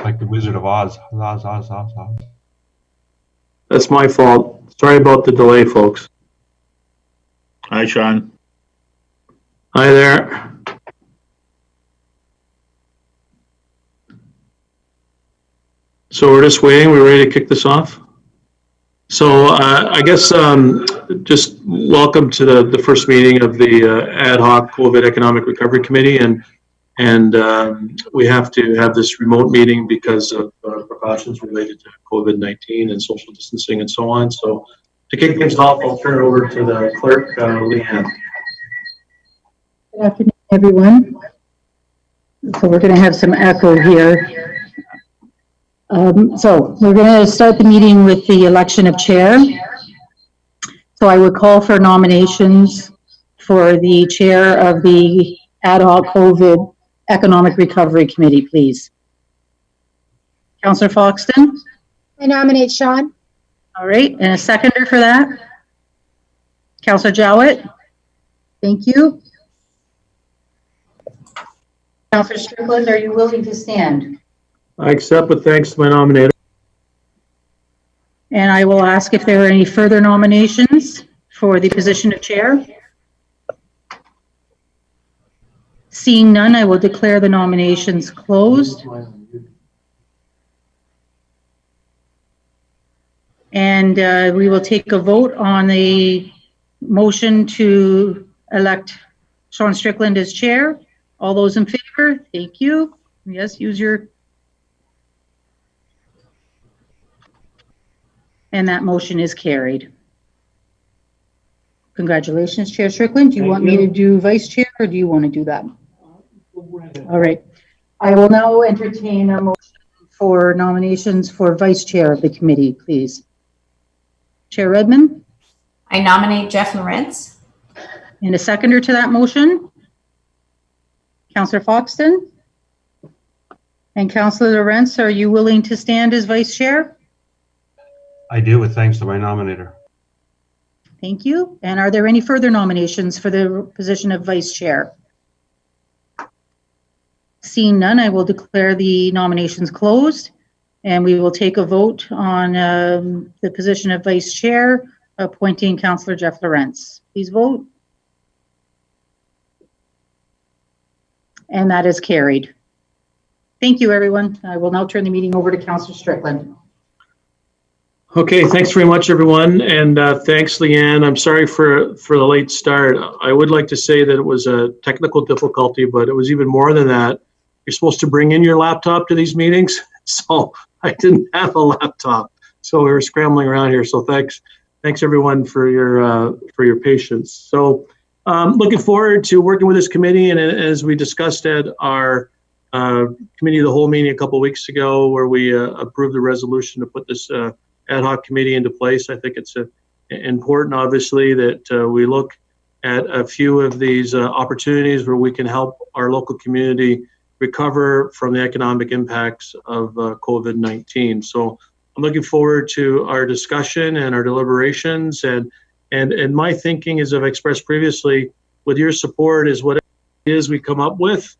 like the Wizard of Oz. Oz, Oz, Oz, Oz. That's my fault. Sorry about the delay, folks. Hi, Sean. Hi there. So we're just waiting. We're ready to kick this off. So I guess just welcome to the first meeting of the ad hoc COVID Economic Recovery Committee, and we have to have this remote meeting because of precautions related to COVID-19 and social distancing and so on. So to kick things off, I'll turn it over to the clerk, Leanne. Good afternoon, everyone. So we're going to have some echo here. So we're going to start the meeting with the election of chair. So I would call for nominations for the chair of the ad hoc COVID Economic Recovery Committee, please. Councillor Foxton? I nominate Sean. All right, and a seconder for that? Councillor Jowett? Thank you. Councillor Strickland, are you willing to stand? I accept with thanks to my nominator. And I will ask if there are any further nominations for the position of chair. Seeing none, I will declare the nominations closed. And we will take a vote on the motion to elect Sean Strickland as chair. All those in favor? Thank you. Yes, use your... And that motion is carried. Congratulations, Chair Strickland. Do you want me to do vice chair, or do you want to do that? All right. I will now entertain a motion for nominations for vice chair of the committee, please. Chair Redmond? I nominate Jeff Lorenz. And a seconder to that motion? Councillor Foxton? And Councillor Lorenz, are you willing to stand as vice chair? I do, with thanks to my nominator. Thank you. And are there any further nominations for the position of vice chair? Seeing none, I will declare the nominations closed, and we will take a vote on the position of vice chair, appointing Councillor Jeff Lorenz. Please vote. And that is carried. Thank you, everyone. I will now turn the meeting over to Councillor Strickland. Okay, thanks very much, everyone, and thanks, Leanne. I'm sorry for the late start. I would like to say that it was a technical difficulty, but it was even more than that. You're supposed to bring in your laptop to these meetings, so I didn't have a laptop, so we were scrambling around here. So thanks everyone for your patience. So looking forward to working with this committee, and as we discussed at our committee of the whole meeting a couple of weeks ago, where we approved the resolution to put this ad hoc committee into place. I think it's important, obviously, that we look at a few of these opportunities where we can help our local community recover from the economic impacts of COVID-19. So I'm looking forward to our discussion and our deliberations, and my thinking, as I've expressed previously, with your support, is what it is we come up with.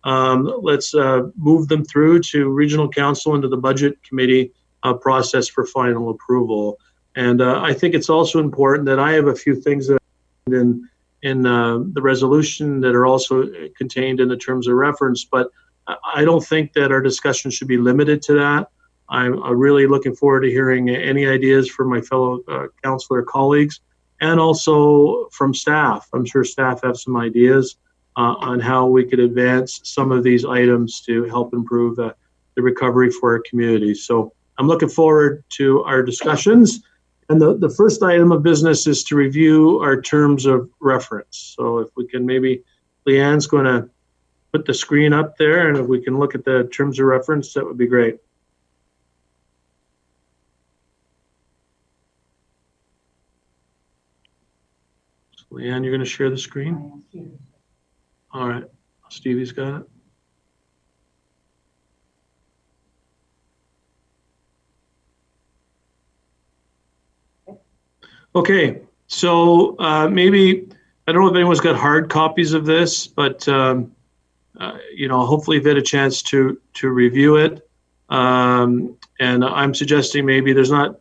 Let's move them through to regional council into the budget committee process for final approval. And I think it's also important that I have a few things that in the resolution that are also contained in the terms of reference, but I don't think that our discussion should be limited to that. I'm really looking forward to hearing any ideas from my fellow councillor colleagues, and also from staff. I'm sure staff have some ideas on how we could advance some of these items to help improve the recovery for our community. So I'm looking forward to our discussions. And the first item of business is to review our terms of reference. So if we can, maybe Leanne's going to put the screen up there, and if we can look at the terms of reference, that would be great. So Leanne, you're going to share the screen? All right, Stevie's got it. Okay, so maybe, I don't know if anyone's got hard copies of this, but you know, hopefully you've had a chance to review it. And I'm suggesting maybe it's not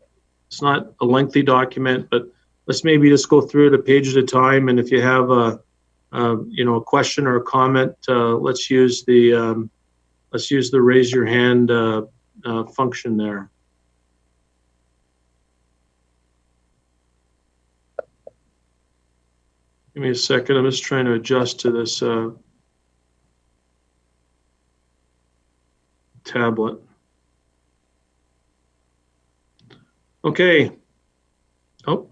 a lengthy document, but let's maybe just go through it a page at a time. And if you have a question or a comment, let's use the raise your hand function there. Give me a second. I'm just trying to adjust to this tablet. Okay. Oh,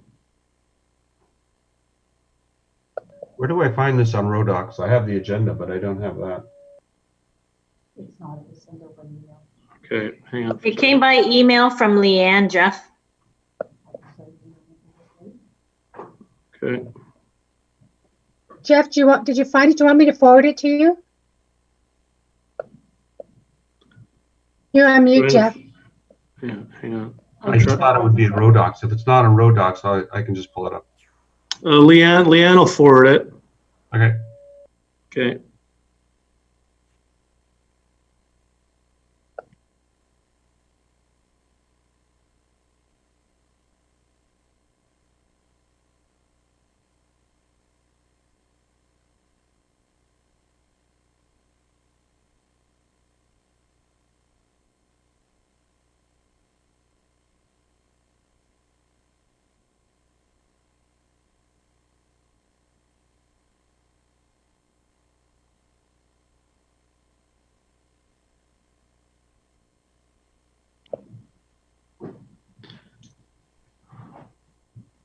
Where do I find this on Rodocs? I have the agenda, but I don't have that. okay. Hang on. It came by email from Leanne, Jeff. Okay. Jeff, did you find it? Do you want me to forward it to you? You're on mute, Jeff. Yeah, hang on. I just thought it would be in Rodocs. If it's not on Rodocs, I can just pull it up. Leanne will forward it. Okay. Okay.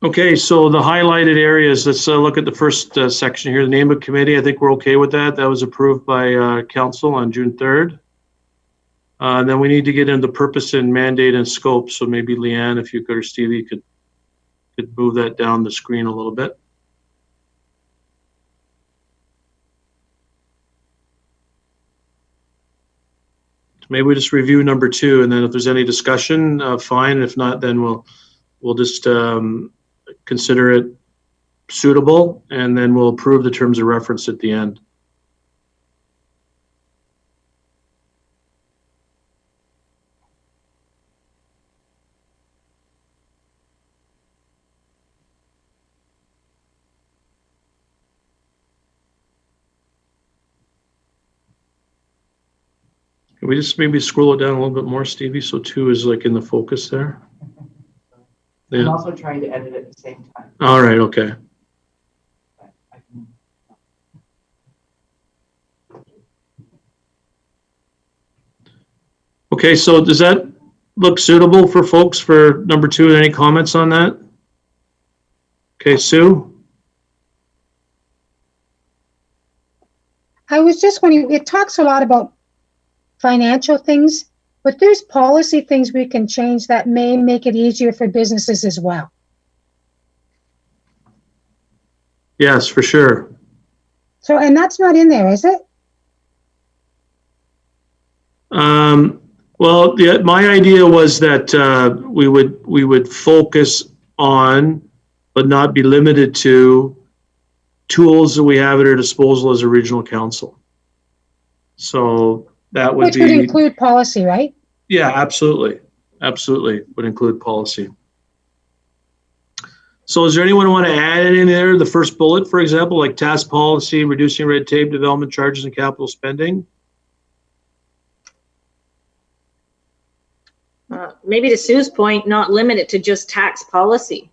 Okay, so the highlighted areas, let's look at the first section here, the name of committee. I think we're okay with that. That was approved by council on June 3rd. Then we need to get into purpose and mandate and scope. So maybe Leanne, if you could, or Stevie could move that down the screen a little bit. Maybe we just review number 2, and then if there's any discussion, fine. If not, then we'll just consider it suitable, and then we'll approve the terms of reference at the end. Can we just maybe scroll it down a little bit more, Stevie, so 2 is like in the focus there? I'm Yeah. also trying to edit at the same time. All right, okay. I can- Okay, so does that look suitable for folks for number 2? Any comments on that? Okay, Sue? I was just wondering, it talks a lot about financial things, but there's policy things we can change that may make it easier for businesses as well. Yes, for sure. So, and that's not in there, is it? Well, my idea was that we would focus on, but not be limited to, tools that we have at our disposal as a regional council. So that would Which be, would include policy, right? yeah, absolutely, absolutely would include policy. So is there anyone want to add anything there? The first bullet, for example, like task policy, reducing red tape, development charges, and capital spending. Maybe to Sue's point, not limit it to just tax policy,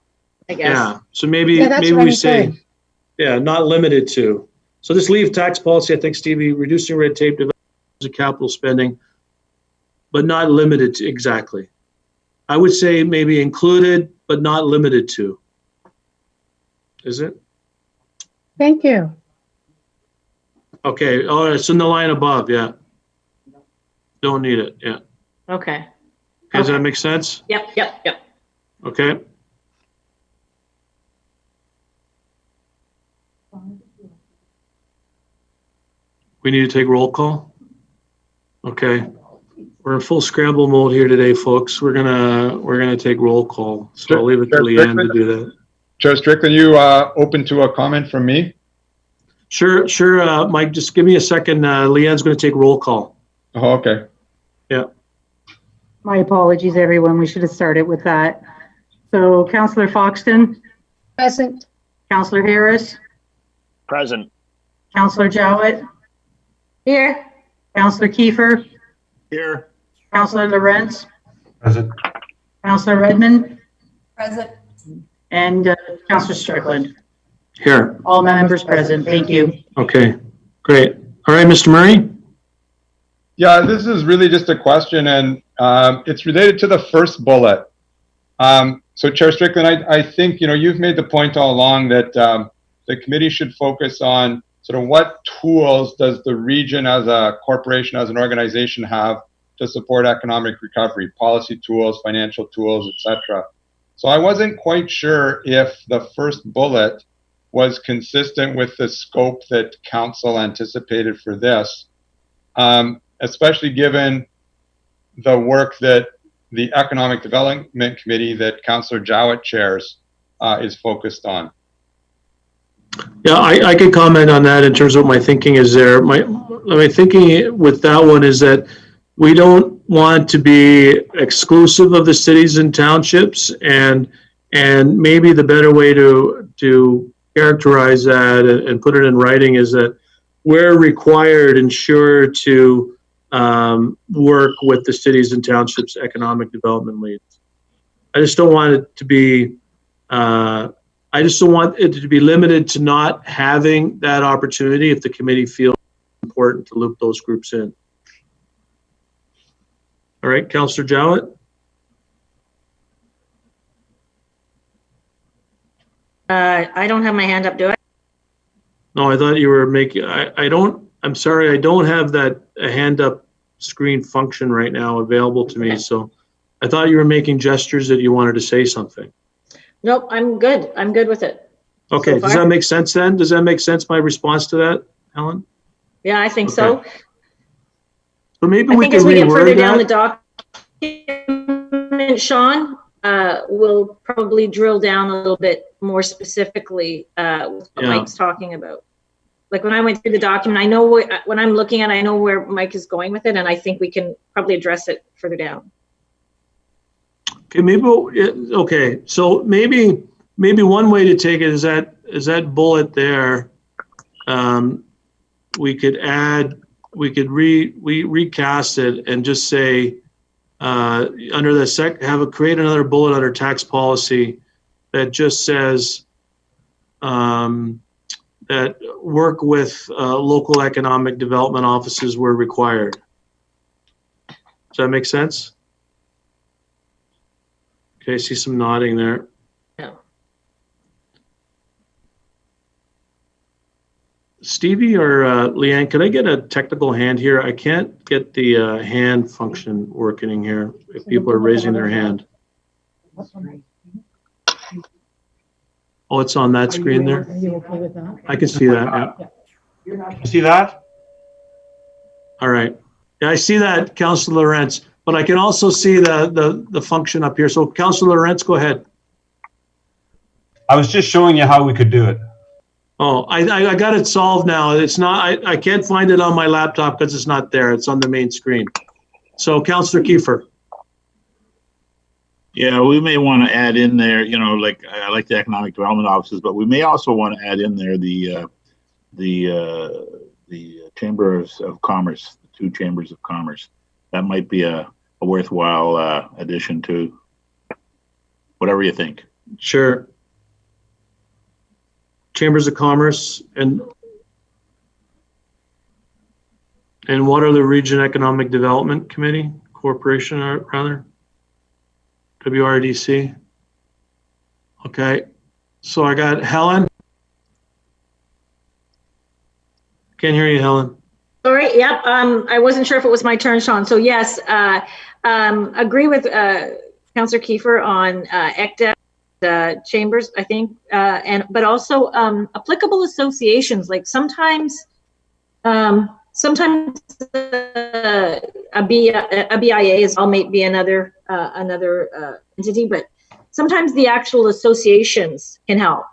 I guess. Yeah. So maybe Yeah, that's maybe what we I'm say, saying. yeah, not limited to. So just leave tax policy. I think, Stevie, reducing red tape, development and capital spending, but not limited to. Exactly. I would say maybe included, but not limited to. Is it? Thank you. Okay. Oh, it's in the line above. Yeah. Don't need it. Yeah. Okay. Does that make sense? Yep. Okay. We need to take roll call. Okay. We're in full scramble mode here today, folks. We're gonna take roll call. So I'll leave it to Leanne to do that. Chair Strickland, you open to a comment from me? Sure, Mike, just give me a second. Leanne's gonna take roll call. Oh, okay. Yeah. My apologies, everyone. We should have started with that. So Councillor Foxton, Present. Councillor Harris, Present. Councillor Jowett, Here. Councillor Kiefer, Here. Councillor Lawrence, Present. Councillor Redmond, Present. and Councillor Strickland. Here. All members present. Thank you. Okay, great. All right, Mr. Murray? Yeah, this is really just a question, and it's related to the first bullet. So Chair Strickland, I think, you've made the point all along that the committee should focus on sort of what tools does the region as a corporation, as an organization have to support economic recovery, policy tools, financial tools, etc. So I wasn't quite sure if the first bullet was consistent with the scope that council anticipated for this, especially given the work that the Economic Development Committee that Councillor Jowett chairs is focused on. Yeah, I could comment on that in terms of what my thinking is there. My thinking with that one is that we don't want to be exclusive of the cities and townships, and maybe the better way to characterize that and put it in writing is that we're required and sure to work with the cities and townships economic development leads. I just don't want it to be I just don't want it to be limited to not having that opportunity if the committee feels important to loop those groups in. All right, Councillor Jowett? I don't have my hand up, do I? No, I thought you were making, I'm sorry, I don't have that hand up screen function right now available to me. So I thought you were making gestures that you wanted to say something. Nope, I'm good. I'm good with it. Okay, So does far. that make sense then? Does that make sense, my response to that, Helen? Yeah, I think so. So maybe I we think can as we get further reword down the that. document, Sean, we'll probably drill down a little bit more specifically with what Yeah. Mike's talking about. Like when I went through the document, I know when I'm looking at it, I know where Mike is going with it, and I think we can probably address it further down. Okay, okay, so maybe one way to take it is that bullet there. We could recast it and just say under the create another bullet under tax policy that just says that work with local economic development offices where required. Does that make sense? Okay, I see some nodding there. Yeah. Stevie or Leanne, could I get a technical hand here? I can't get the hand function working here if people are raising their hand. Oh, it's on that screen there? Are you okay with that? I can see that, yeah. You see that? All right. Yeah, I see that, Councillor Lawrence, but I can also see the function up here. So Councillor Lawrence, go ahead. I was just showing you how we could do it. Oh, I got it solved now. It's not, I can't find it on my laptop because it's not there. It's on the main screen. So Councillor Kiefer. Yeah, we may want to add in there, like I like the economic development offices, but we may also want to add in there the chambers of commerce, the two chambers of commerce. That might be a worthwhile addition to whatever you think. Sure. Chambers of Commerce and what are the Region Economic Development Committee Corporation, rather? WRDC. Okay, so I got Helen. Can't hear you, Helen. Sorry, yep. I wasn't sure if it was my turn, Sean. So yes, agree with Councillor Kiefer on ECDEC chambers, I think, but also applicable associations. Like sometimes a BIA is all may be another entity, but sometimes the actual associations can help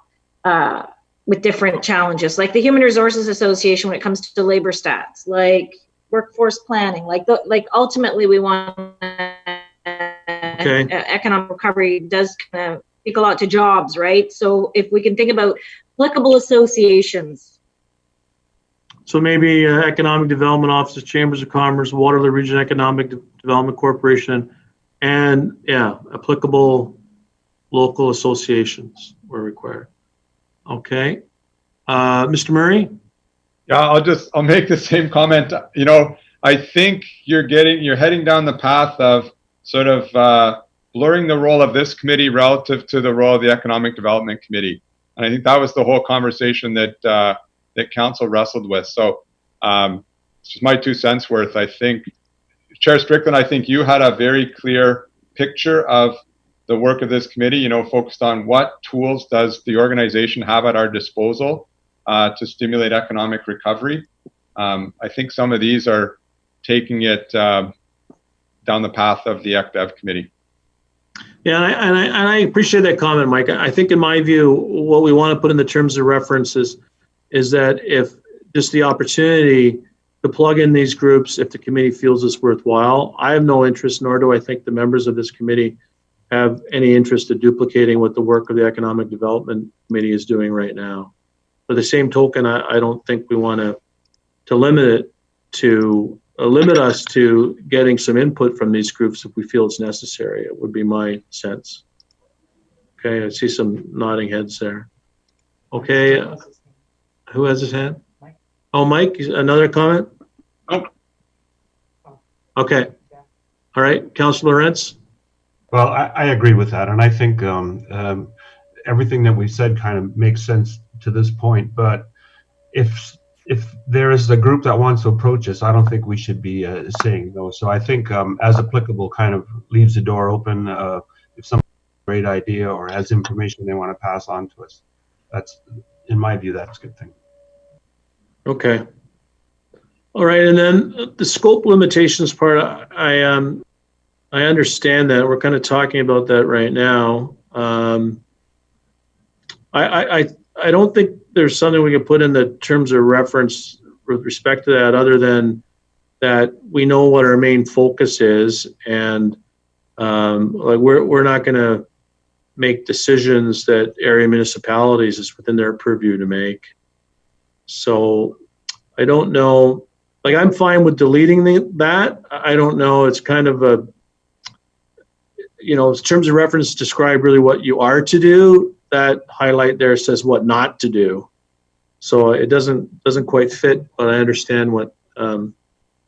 with different challenges, like the Human Resources Association when it comes to labor stats, like workforce planning, like ultimately we want to Okay. economic recovery does kind of speak a lot to jobs, right? So if we can think about applicable associations. So maybe economic development offices, chambers of commerce, Waterloo Region Economic Development Corporation, and yeah, applicable local associations were required. Okay. Mr. Murray? Yeah, I'll make the same comment. You know, I think you're heading down the path of sort of blurring the role of this committee relative to the role of the Economic Development Committee. And I think that was the whole conversation that that council wrestled with. So it's just my 2 cents worth. I think, Chair Strickland, I think you had a very clear picture of the work of this committee, you know, focused on what tools does the organization have at our disposal to stimulate economic recovery. I think some of these are taking it down the path of the ECDEV committee. Yeah, and I appreciate that comment, Mike. I think in my view, what we want to put in the terms of reference is that if just the opportunity to plug in these groups, if the committee feels it's worthwhile, I have no interest, nor do I think the members of this committee have any interest in duplicating what the work of the Economic Development Committee is doing right now. By the same token, I don't think we want to limit us to getting some input from these groups if we feel it's necessary. It would be my sense. Okay, I see some nodding heads there. Okay, who has his hand? Oh, Mike, another comment? Nope. Okay, all right, Councillor Lawrence? Well, I agree with that, and I think everything that we've said kind of makes sense to this point. But if there is a group that wants to approach us, I don't think we should be saying no. So I think as applicable kind of leaves the door open if someone has a great idea or has information they want to pass on to us. That's, in my view, that's a good thing. Okay. All right, and then the scope limitations part, I understand that. We're kind of talking about that right now. I don't think there's something we can put in the terms of reference with respect to that, other than that we know what our main focus is, and like we're not going to make decisions that area municipalities is within their purview to make. So I don't know. Like, I'm fine with deleting that. I don't know. It's kind of a, you know, terms of reference describe really what you are to do. That highlight there says what not to do. So it doesn't quite fit, but I understand what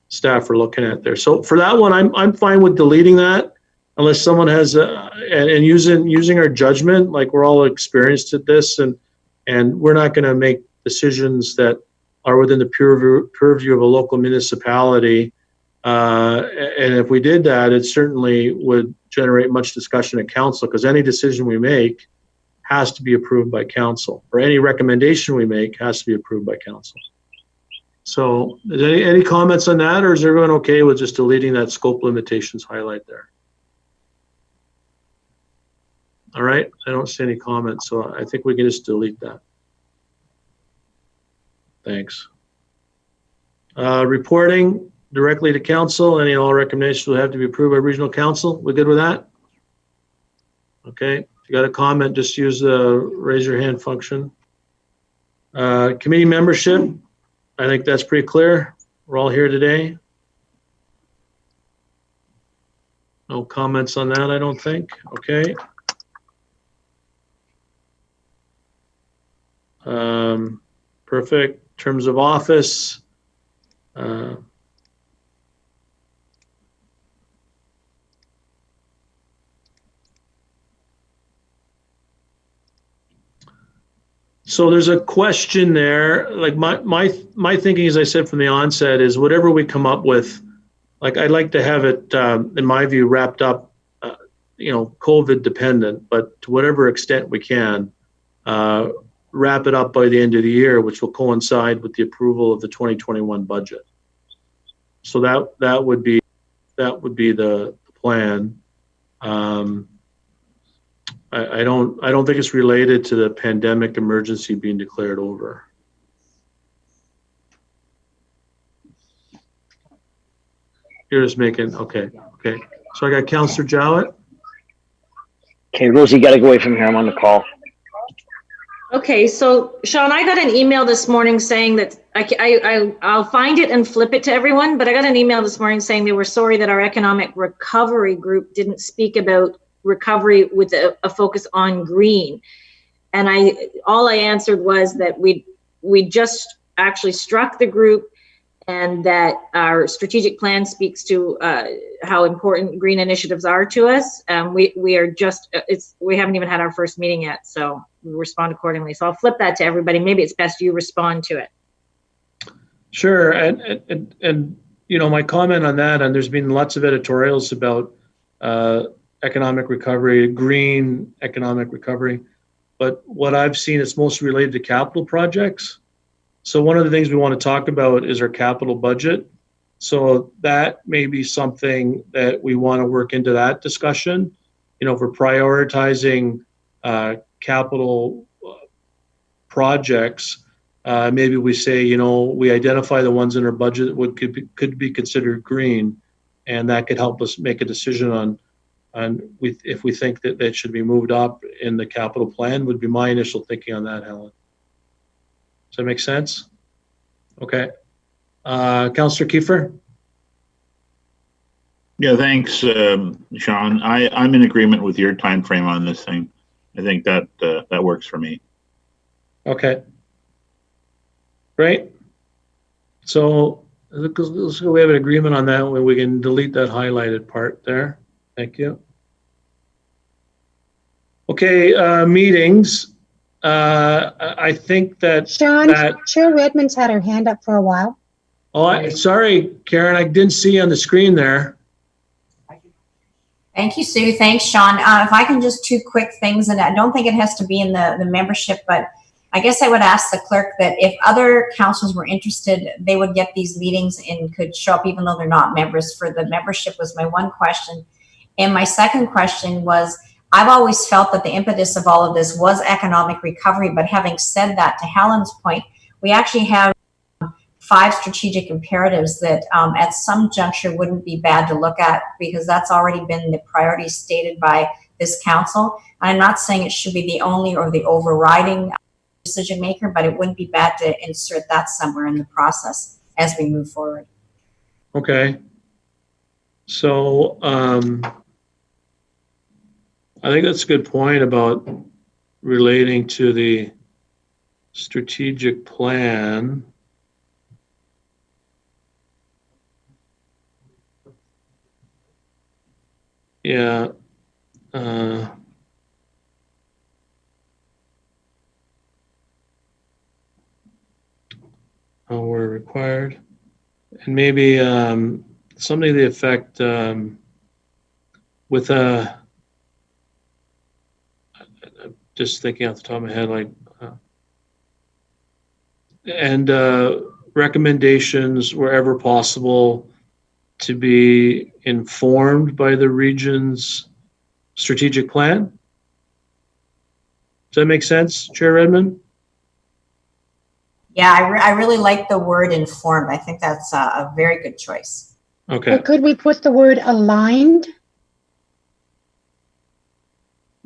staff are looking at there. So for that one, I'm fine with deleting that, unless someone has and using our judgment. Like, we're all experienced at this, and we're not going to make decisions that are within the purview of a local municipality. And if we did that, it certainly would generate much discussion at council, because any decision we make has to be approved by council, or any recommendation we make has to be approved by council. So is any comments on that, or is everyone okay with just deleting that scope limitations highlight there? All right, I don't see any comments, so I think we can just delete that. Thanks. Reporting directly to council. Any and all recommendations will have to be approved by regional council. We good with that? Okay. If you got a comment, just use the raise your hand function. Committee membership. I think that's pretty clear. We're all here today. No comments on that, I don't think. Okay. Perfect. Terms of office. So there's a question there. Like, my thinking, as I said from the onset, is whatever we come up with, like, I'd like to have it, in my view, wrapped up, you know, COVID dependent, but to whatever extent we can, wrap it up by the end of the year, which will coincide with the approval of the 2021 budget. So that would be the plan. I don't think it's related to the pandemic emergency being declared over. You're just making, okay. So I got Councillor Jowett. Okay, Rosie, you got to go away from here. I'm on the call. Okay, so Sean, I got an email this morning saying that I'll find it and flip it to everyone, but I got an email this morning saying they were sorry that our economic recovery group didn't speak about recovery with a focus on green. And all I answered was that we just actually struck the group, and that our strategic plan speaks to how important green initiatives are to us. We are just, we haven't even had our first meeting yet, so we respond accordingly. So I'll flip that to everybody. Maybe it's best you respond to it. Sure, and you know, my comment on that, and there's been lots of editorials about economic recovery, green economic recovery, but what I've seen is mostly related to capital projects. So one of the things we want to talk about is our capital budget. So that may be something that we want to work into that discussion. You know, if we're prioritizing capital projects, maybe we say, you know, we identify the ones in our budget that could be considered green, and that could help us make a decision on if we think that that should be moved up in the capital plan. Would be my initial thinking on that, Helen. Does that make sense? Okay. Councillor Kiefer? Yeah, thanks, Sean. I'm in agreement with your time frame on this thing. I think that that works for me. Okay. Great. So we have an agreement on that, where we can delete that highlighted part there. Thank you. Okay, meetings. I think that Sean, Chair Redmond's had her hand up for a while. Oh, sorry, Karen, I didn't see you on the screen there. Thank you, Sue. Thanks, Sean. If I can just two quick things, and I don't think it has to be in the membership, but I guess I would ask the clerk that if other councils were interested, they would get these meetings and could show up even though they're not members. For the membership was my one question. And my second question was, I've always felt that the impetus of all of this was economic recovery, but having said that, to Helen's point, we actually have 5 strategic imperatives that at some juncture wouldn't be bad to look at, because that's already been the priority stated by this council. I'm not saying it should be the only or the overriding decision maker, but it wouldn't be bad to insert that somewhere in the process as we move forward. Okay. So I think that's a good point about relating to the strategic plan. Yeah. We're required. And maybe something to the effect with a, just thinking off the top of my head, like, and recommendations wherever possible to be informed by the region's strategic plan. Does that make sense, Chair Redmond? Yeah, I really like the word informed. I think that's a very good choice. Okay. But could we put the word aligned?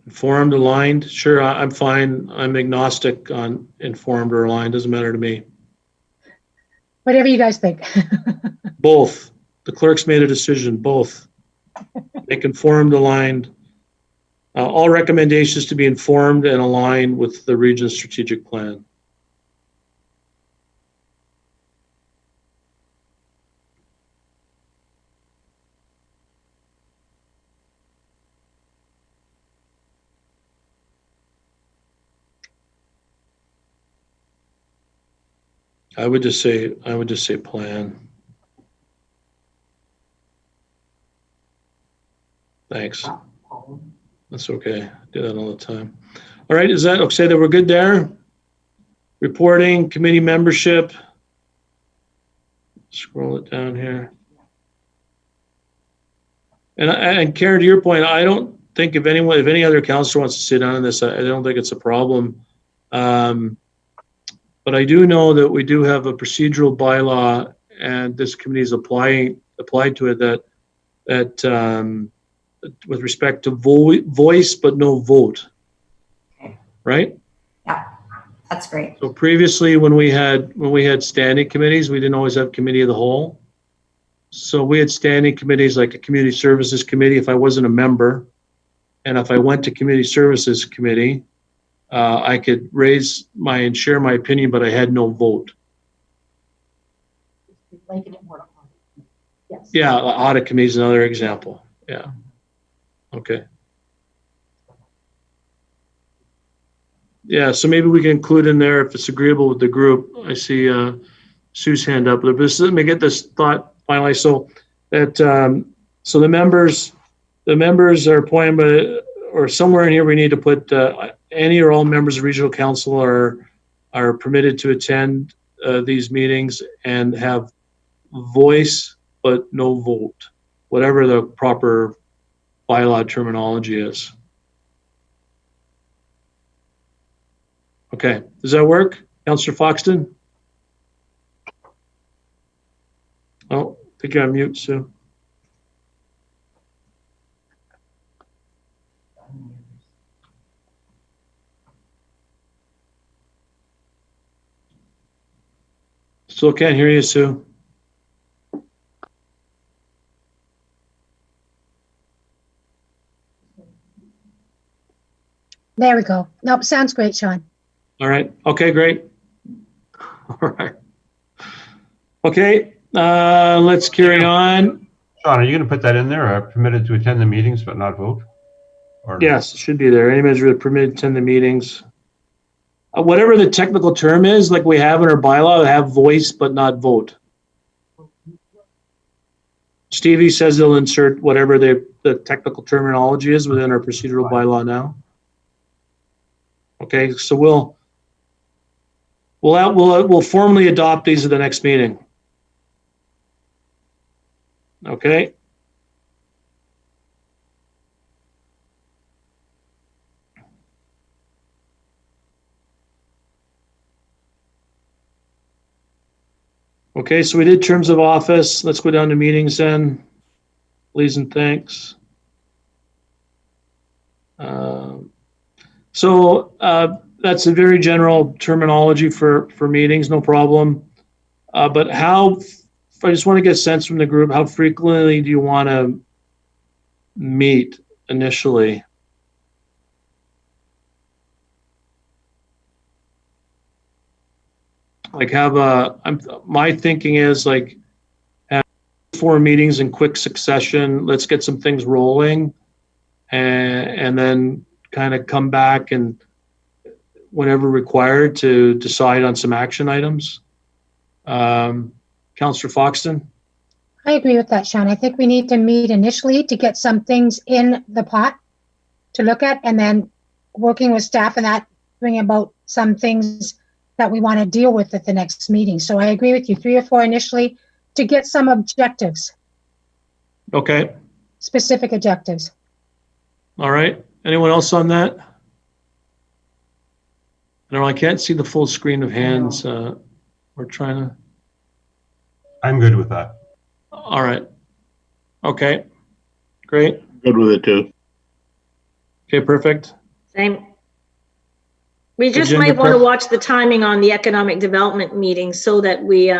Informed, aligned, sure, I'm fine. I'm agnostic on informed or aligned, doesn't matter to me. Whatever you guys think. Both. The clerk's made a decision, both. Make informed, aligned. All recommendations to be informed and aligned with the region's strategic plan. I would just say plan. Thanks. That's okay. I do that all the time. All right, is that okay that we're good there? Reporting, committee membership. Scroll it down here. And Karen, to your point, I don't think if any other councilor wants to sit down on this, I don't think it's a problem. But I do know that we do have a procedural bylaw, and this committee is applied to it that with respect to voice but no vote. Right? Yeah, that's great. So previously, when we had standing committees, we didn't always have committee of the whole. So we had standing committees like a community services committee if I wasn't a member, and if I went to community services committee, I could raise and share my opinion, but I had no vote. Making it more. Yes. Yeah, audit committee is another example. Yeah. Okay. Yeah, so maybe we can include in there if it's agreeable with the group. I see Sue's hand up. But let me get this thought finalized. So that so the members are appointed by, or somewhere in here we need to put any or all members of regional council are permitted to attend these meetings and have voice but no vote, whatever the proper bylaw terminology is. Okay, does that work, Councillor Foxton? Oh, I think you're on mute, Sue. Still can't hear you, Sue. There we go. Nope, sounds great, Sean. All right. Okay, great. All right. Okay, let's carry on. Sean, are you going to put that in there? Permitted to attend the meetings but not vote? Or Yes, it should be there. Any measure permitted to attend the meetings. Whatever the technical term is, like we have in our bylaw, have voice but not vote. Stevie says they'll insert whatever the technical terminology is within our procedural bylaw now. Okay, so we'll formally adopt these at the next meeting. Okay. Okay, so we did terms of office. Let's go down to meetings then. Please and thanks. That's a very general terminology for meetings, no problem. But I just want to get a sense from the group, how frequently do you want to meet initially? Like my thinking is like have 4 meetings in quick succession. Let's get some things rolling and then kind of come back and whenever required to decide on some action items. Councillor Foxton? I agree with that, Sean. I think we need to meet initially to get some things in the pot to look at, and then working with staff and that, bring about some things that we want to deal with at the next meeting. So I agree with you, 3 or 4 initially to get some objectives. Okay. Specific objectives. All right. Anyone else on that? No, I can't see the full screen of hands. We're trying to. I'm good with that. All right. Okay. Great. Good with it too. Okay, perfect. Same. We just Agenda might want to prep. watch the timing on the economic development meeting so that we,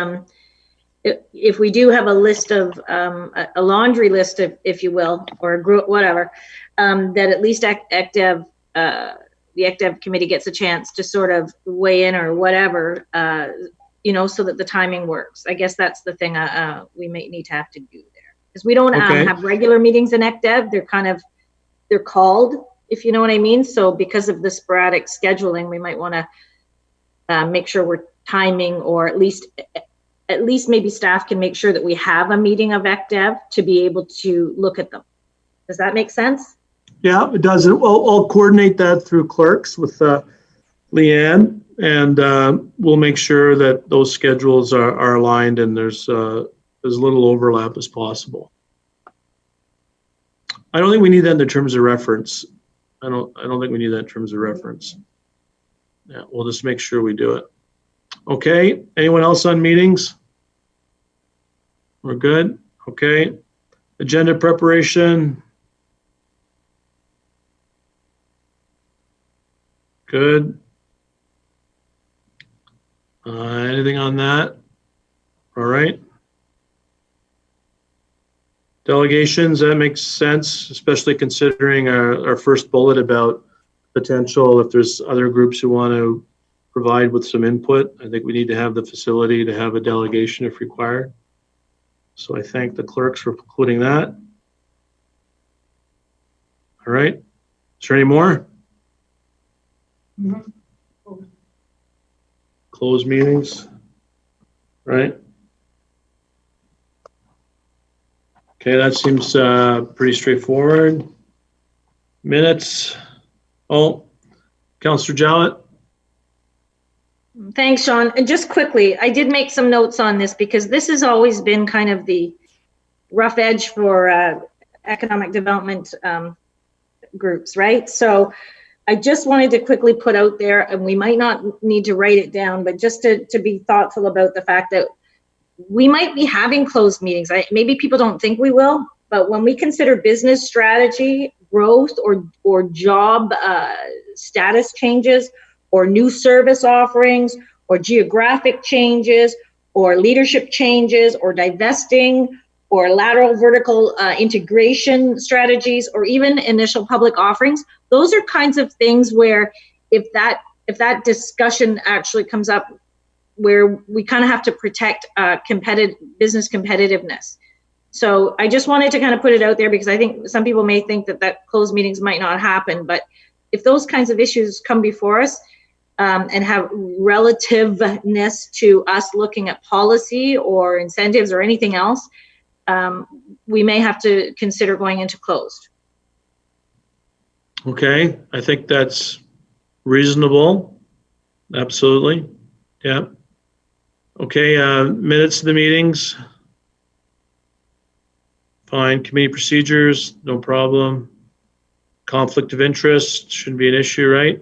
if we do have a list of, a laundry list, if you will, or a group, whatever, that at least the ECDEV committee gets a chance to sort of weigh in or whatever, so that the timing works. I guess that's the thing we may need to have to do there. Because we don't Okay. have regular meetings in ECDEV. They're called, if you know what I mean. So because of the sporadic scheduling, we might want to make sure we're timing, or at least maybe staff can make sure that we have a meeting of ECDEV to be able to look at them. Does that make sense? Yeah, it does. I'll coordinate that through clerks with Leanne, and we'll make sure that those schedules are aligned and there's as little overlap as possible. I don't think we need that in the terms of reference. I don't think we need that in terms of reference. Yeah, we'll just make sure we do it. Okay, anyone else on meetings? We're good? Okay. Agenda preparation. Good. Anything on that? All right. Delegations, that makes sense, especially considering our first bullet about potential, if there's other groups who want to provide with some input. I think we need to have the facility to have a delegation if required. So I thank the clerks for including that. All right. Is there any more? Close meetings, right? Okay, that seems pretty straightforward. Minutes. Oh, Councillor Jallett. Thanks, Sean. And just quickly, I did make some notes on this because this has always been kind of the rough edge for economic development groups, right? So I just wanted to quickly put out there, and we might not need to write it down, but just to be thoughtful about the fact that we might be having closed meetings. Maybe people don't think we will, but when we consider business strategy, growth, or job status changes, or new service offerings, or geographic changes, or leadership changes, or divesting, or lateral vertical integration strategies, or even initial public offerings, those are kinds of things where if that discussion actually comes up, where we kind of have to protect business competitiveness. So I just wanted to kind of put it out there because I think some people may think that closed meetings might not happen, but if those kinds of issues come before us and have relativeness to us looking at policy or incentives or anything else, we may have to consider going into closed. Okay, I think that's reasonable. Absolutely. Yeah. Okay, minutes of the meetings. Fine. Committee procedures, no problem. Conflict of interest shouldn't be an issue, right?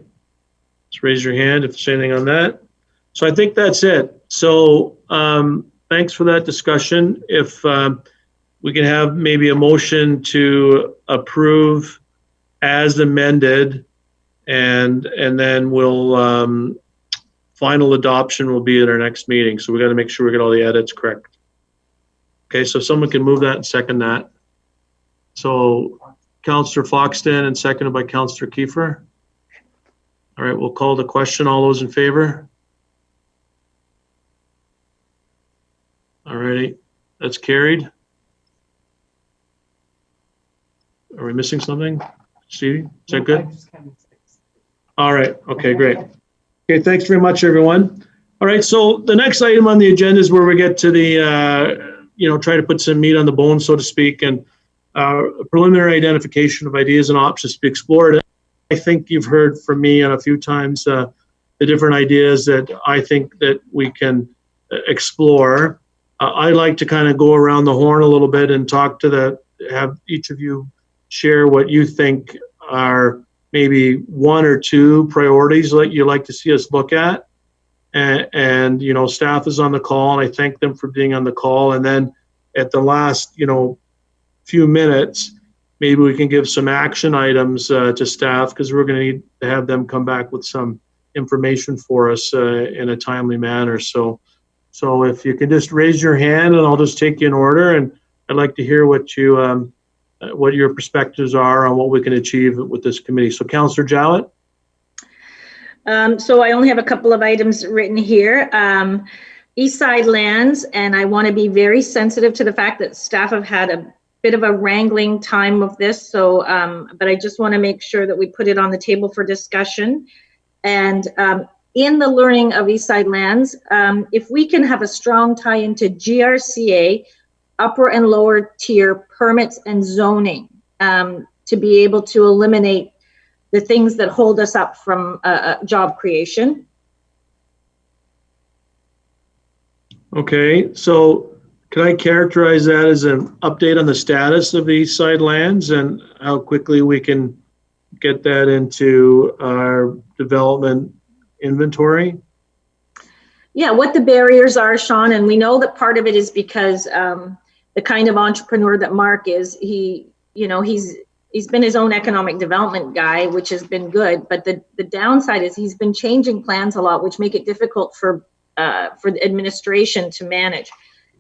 Just raise your hand if there's anything on that. So I think that's it. So thanks for that discussion. If we can have maybe a motion to approve as amended, and then we'll final adoption will be at our next meeting. So we got to make sure we get all the edits correct. Okay, so if someone can move that and second that. So Councillor Foxton and seconded by Councillor Kiefer. All right, we'll call the question. All those in favor? All righty, that's carried. Are we missing something? Stevie, is that good? All right, okay, great. Okay, thanks very much, everyone. All right, so the next item on the agenda is where we get to the, try to put some meat on the bone, so to speak, and preliminary identification of ideas and options to be explored. I think you've heard from me a few times the different ideas that I think that we can explore. I'd like to kind of go around the horn a little bit and have each of you share what you think are maybe one or two priorities that you'd like to see us look at. And staff is on the call, and I thank them for being on the call. And then at the last, few minutes, maybe we can give some action items to staff, because we're going to need to have them come back with some information for us in a timely manner. So if you can just raise your hand, and I'll just take you in order. And I'd like to hear what your perspectives are on what we can achieve with this committee. So Councillor Jallett. So I only have a couple of items written here. East Side lands, and I want to be very sensitive to the fact that staff have had a bit of a wrangling time of this. So, but I just want to make sure that we put it on the table for discussion. And in the learning of East Side lands, if we can have a strong tie into GRCA, upper and lower tier permits and zoning, to be able to eliminate the things that hold us up from job creation. Okay, so can I characterize that as an update on the status of the East Side lands and how quickly we can get that into our development inventory? Yeah, what the barriers are, Sean, and we know that part of it is because the kind of entrepreneur that Mark is, he's he's been his own economic development guy, which has been good. But the downside is he's been changing plans a lot, which make it difficult for the administration to manage.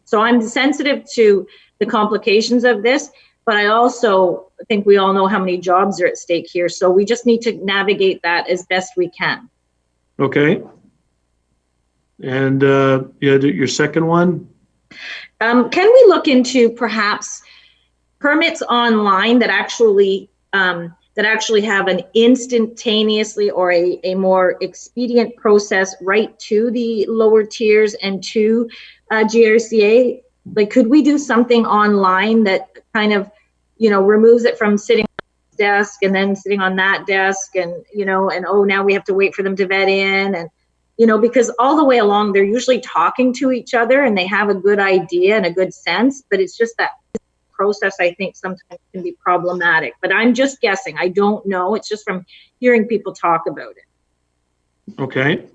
So I'm sensitive to the complications of this, but I also think we all know how many jobs are at stake here. So we just need to navigate that as best we can. Okay. And your second one? Can we look into perhaps permits online that actually have an instantaneously or a more expedient process right to the lower tiers and to GRCA? Like, could we do something online that kind of, removes it from sitting on this desk and then sitting on that desk and, now we have to wait for them to vet in, and, because all the way along, they're usually talking to each other and they have a good idea and a good sense, but it's just that process, I think, sometimes can be problematic. But I'm just guessing. I don't know. It's just from hearing people talk about it. Okay.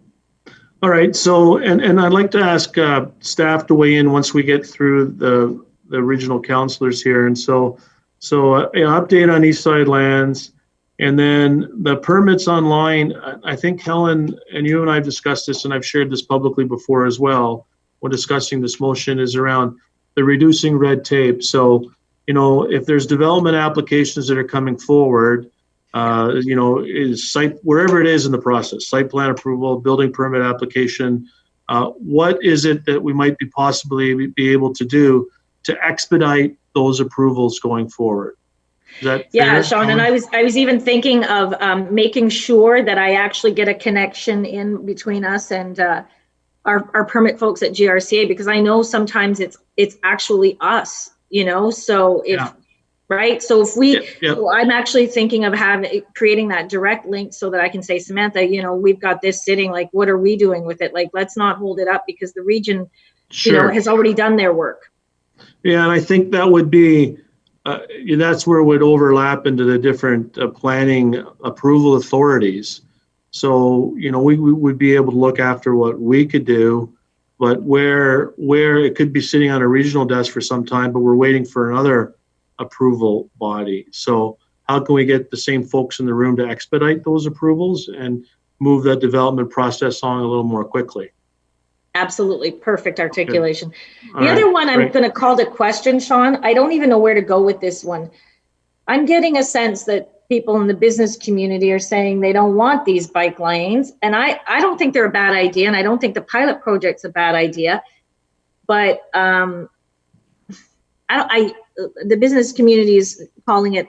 All right. So, and I'd like to ask staff to weigh in once we get through the regional councilors here. And so update on East Side Lands, and then the permits online. I think Helen and you and I have discussed this, and I've shared this publicly before as well when discussing this motion, is around the reducing red tape. So, if there's development applications that are coming forward, is site, wherever it is in the process, site plan approval, building permit application, what is it that we might be possibly be able to do to expedite those approvals going forward? Is that fair, Sean? Helen? And I was even thinking of making sure that I actually get a connection in between us and our permit folks at GRCA, because I know sometimes it's actually us, so if, right. So if we, so I'm actually thinking of creating that direct link so that I can say, Samantha, we've got this sitting, like, what are we doing with it? Like, let's not hold it up because the region, has already done their work. Yeah. And I think that would be, that's where it would overlap into the different planning approval authorities. So, we would be able to look after what we could do, but where it could be sitting on a regional desk for some time, but we're waiting for another approval body. So how can we get the same folks in the room to expedite those approvals and move that development process on a little more quickly? Absolutely. Perfect articulation. Okay. The other one I'm going to call to question, Sean. I don't even know where to go with this one. I'm getting a sense that people in the business community are saying they don't want these bike lanes. And I don't think they're a bad idea. And I don't think the pilot project's a bad idea. But the business community is calling it,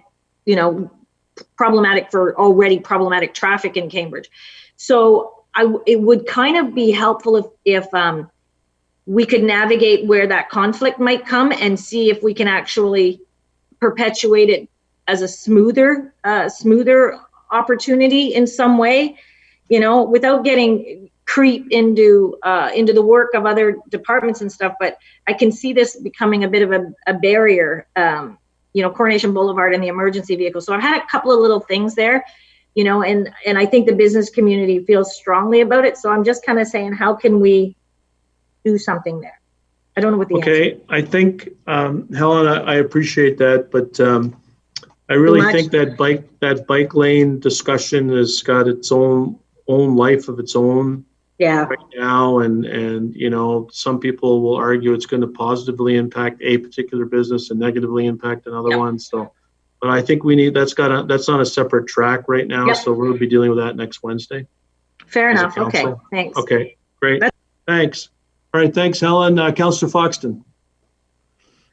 problematic for already problematic traffic in Cambridge. So it would kind of be helpful if we could navigate where that conflict might come and see if we can actually perpetuate it as a smoother opportunity in some way, without getting creep into the work of other departments and stuff. But I can see this becoming a bit of a barrier, Coronation Boulevard and the emergency vehicle. So I've had a couple of little things there, and I think the business community feels strongly about it. So I'm just kind of saying, how can we do something there? I don't know what the answer is. I think, Helen, I appreciate that, but I really think that bike lane discussion has got its own life of its own right now, and some people will argue it's going to positively impact a particular business and negatively impact another one. So, but I think that's on a separate track right now. So we'll be dealing with that next Wednesday. Fair enough. Okay, thanks. Okay, great. Thanks. All right, thanks, Helen. Councillor Foxton.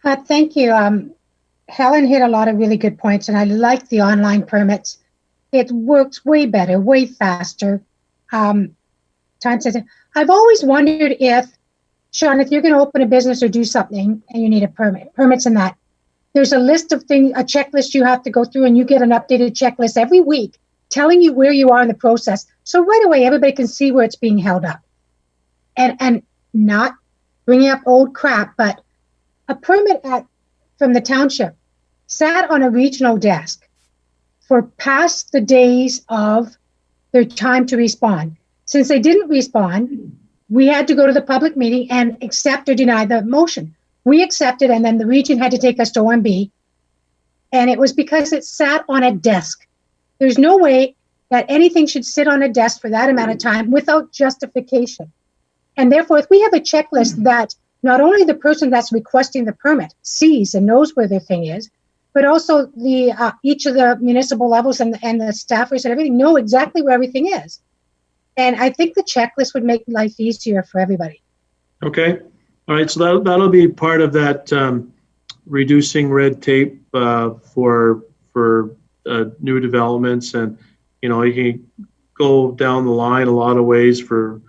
Thank you. Helen hit a lot of really good points, and I like the online permits. It works way better, way faster. Time sensitive. I've always wondered if, Sean, if you're going to open a business or do something and you need a permit, permits and that, there's a list of things, a checklist you have to go through, and you get an updated checklist every week telling you where you are in the process. So right away, everybody can see where it's being held up. And not bringing up old crap, but a permit from the township sat on a regional desk for past the days of their time to respond. Since they didn't respond, we had to go to the public meeting and accept or deny the motion. We accepted, and then the region had to take us to OMB And it was because it sat on a desk. There's no way that anything should sit on a desk for that amount of time without justification. And therefore, if we have a checklist that not only the person that's requesting the permit sees and knows where their thing is, but also the each of the municipal levels and the staffers and everything know exactly where everything is. And I think the checklist would make life easier for everybody. Okay. All right. So that'll be part of that reducing red tape for new developments, and you know, you can go down the line a lot of ways for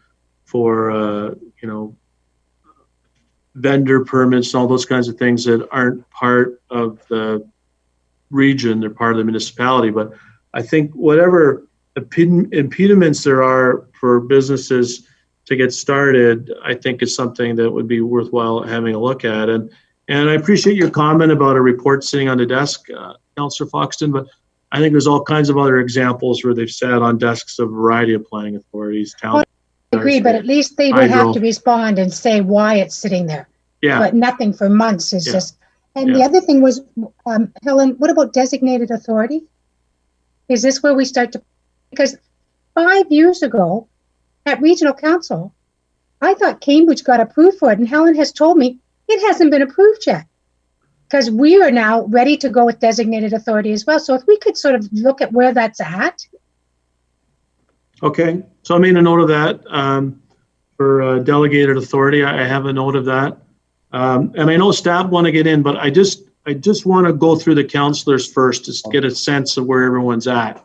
you know, vendor permits and all those kinds of things that aren't part of the region, they're part of the municipality. But I think whatever impediments there are for businesses to get started, I think is something that would be worthwhile having a look at. And I appreciate your comment about a report sitting on the desk, Councillor Foxton, but I think there's all kinds of other examples where they've sat on desks of a variety of planning authorities, town. I agree, but at least they would have to respond and say why it's sitting there. Yeah. But nothing for months is just. And Yeah. the other thing was, Helen, what about designated authority? Is this where we start to? Because 5 years ago, at Regional Council, I thought Cambridge got approved for it, and Helen has told me it hasn't been approved yet. Because we are now ready to go with designated authority as well. So if we could sort of look at where that's at. Okay, so I made a note of that for delegated authority. I have a note of that, and I know staff want to get in, but I just want to go through the councillors first to get a sense of where everyone's at.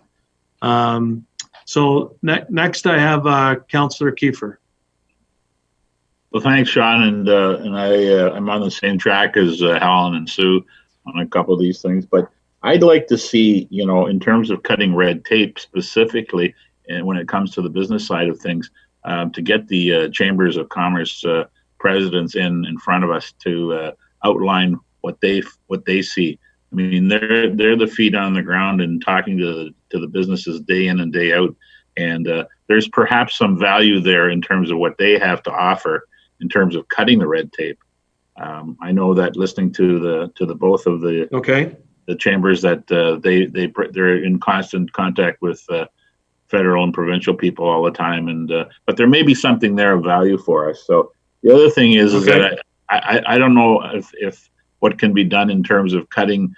So next I have Councillor Kiefer. Well, thanks, Sean, and I'm on the same track as Helen and Sue on a couple of these things, but I'd like to see, you know, in terms of cutting red tape specifically, and when it comes to the business side of things, to get the Chambers of Commerce presidents in front of us to outline what they see. I mean, they're the feet on the ground and talking to the businesses day in and day out, and there's perhaps some value there in terms of what they have to offer in terms of cutting the red tape. I know that listening to the both of the chambers that they're in constant contact with federal and provincial people all the time, and but there may be something there of value for us. So the other thing is that I don't know if what can be done in terms of going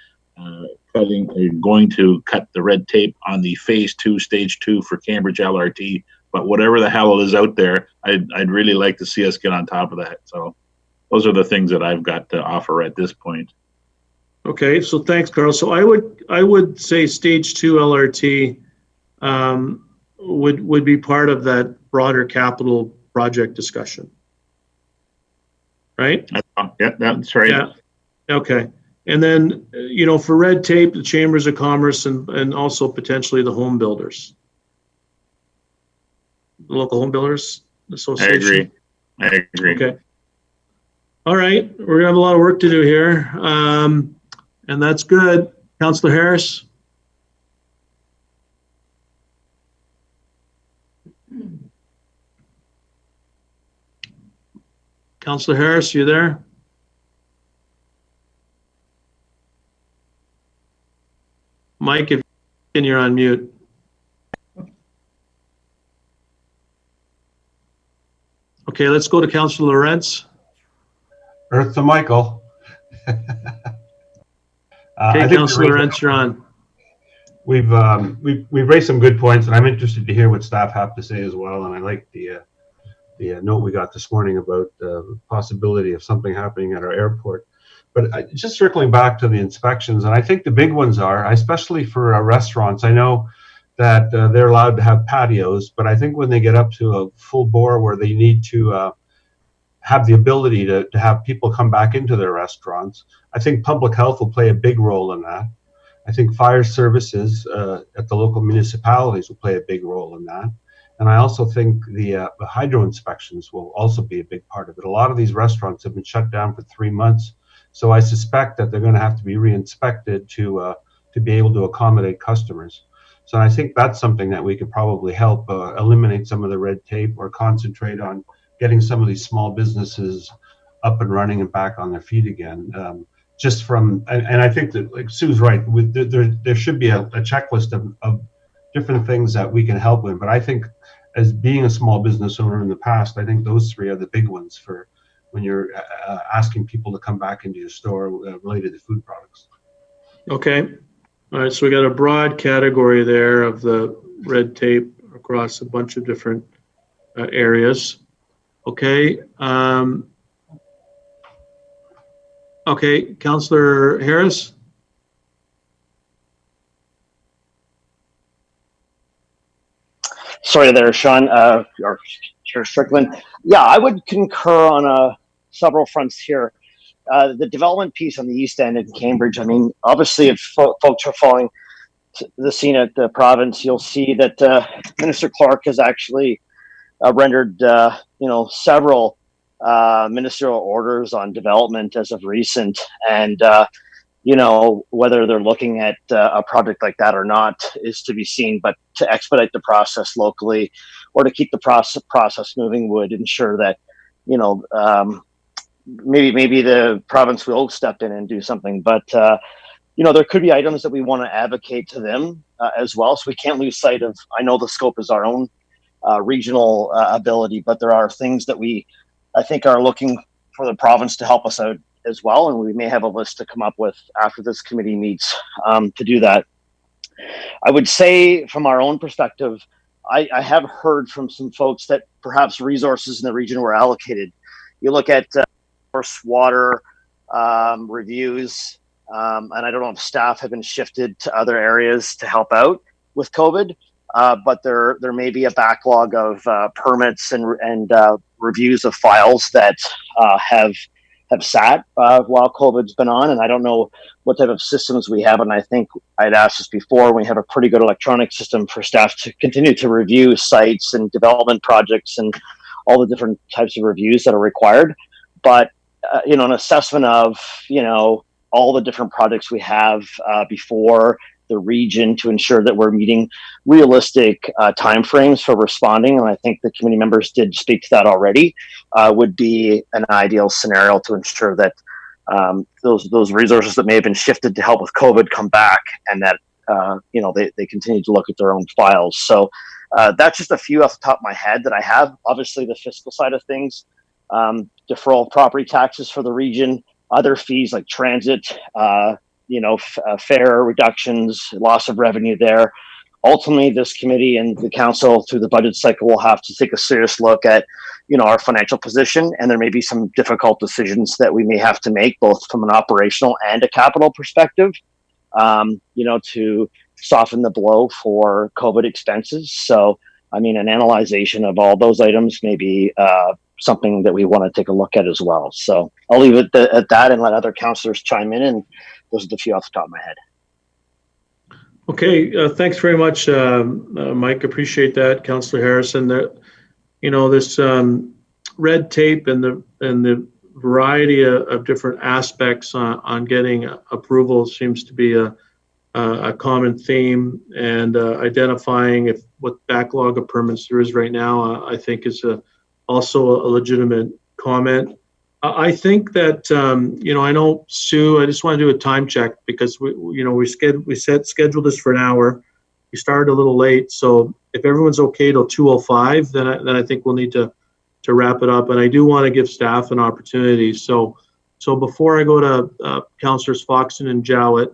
to cut the red tape on the phase 2, stage 2 for Cambridge LRT, but whatever the hell is out there, I'd really like to see us get on top of that. So those are the things that I've got to offer at this point. Okay, so thanks, Carl. So I would say stage 2 LRT would be part of that broader capital project discussion, right? Yeah, that's right. Yeah. Okay. And then, you know, for red tape, the Chambers of Commerce and also potentially the home builders, the local home builders association. I agree. Okay. All right. We're gonna have a lot of work to do here. And that's good. Councillor Harris. Councillor Harris, you there? Mike, if you're on mute. Okay, let's go to Councillor Lawrence. Earth to Michael. Okay, Councillor Lawrence, you're on. We've raised some good points, and I'm interested to hear what staff have to say as well. And I like the note we got this morning about the possibility of something happening at our airport. But just circling back to the inspections, and I think the big ones are, especially for restaurants, I know that they're allowed to have patios, but I think when they get up to a full bore where they need to have the ability to have people come back into their restaurants, I think public health will play a big role in that. I think fire services at the local municipalities will play a big role in that. And I also think the hydro inspections will also be a big part of it. A lot of these restaurants have been shut down for 3 months, so I suspect that they're going to have to be re-inspected to be able to accommodate customers. So I think that's something that we could probably help eliminate some of the red tape or concentrate on getting some of these small businesses up and running and back on their feet again. just from, and I think that, like Sue's right, there should be a checklist of different things that we can help with. But I think, as being a small business owner in the past, I think those three are the big ones for when you're asking people to come back into your store related to food products. Okay. All right. So we got a broad category there of the red tape across a bunch of different areas. Okay. Okay. Councillor Harris. Sorry there, Sean, or Chair Strickland. Yeah, I would concur on several fronts here. The development piece on the East End in Cambridge, I mean, obviously if folks are following the scene at the province, you'll see that Minister Clark has actually rendered, several ministerial orders on development as of recent. And, whether they're looking at a project like that or not is to be seen, but to expedite the process locally or to keep the process moving would ensure that, maybe the province will step in and do something. But, there could be items that we want to advocate to them as well. So we can't lose sight of, I know the scope is our own regional ability, but there are things that I think are looking for the province to help us out as well, and we may have a list to come up with after this committee meets to do that. I would say from our own perspective, I have heard from some folks that perhaps resources in the region were allocated. You look at water reviews, and I don't know if staff have been shifted to other areas to help out with COVID, but there may be a backlog of permits and reviews of files that have sat while COVID's been on, and I don't know what type of systems we have. And I think I'd asked this before, we have a pretty good electronic system for staff to continue to review sites and development projects and all the different types of reviews that are required. But, an assessment of, all the different projects we have before the region to ensure that we're meeting realistic timeframes for responding. And I think the committee members did speak to that already, would be an ideal scenario to ensure that those resources that may have been shifted to help with COVID come back, and that, they continue to look at their own files. So that's just a few off the top of my head that I have. Obviously the fiscal side of things, deferral of property taxes for the region, other fees like transit, fare reductions, loss of revenue there. Ultimately, this committee and the council through the budget cycle will have to take a serious look at, our financial position, and there may be some difficult decisions that we may have to make, both from an operational and a capital perspective, to soften the blow for COVID expenses. So, an analyzation of all those items may be something that we want to take a look at as well. So I'll leave it at that and let other councillors chime in. And those are the few off the top of my head. Okay, thanks very much, Mike. Appreciate that, Councillor Harrison. This red tape and the variety of different aspects on getting approval seems to be a common theme, and identifying what backlog of permits there is right now, I think is also a legitimate comment. I think that, I know, Sue, I just want to do a time check because we scheduled this for an hour. We started a little late. So if everyone's okay till 2:05, then I think we'll need to wrap it up. And I do want to give staff an opportunity. So before I go to Councillors Foxton and Jowett,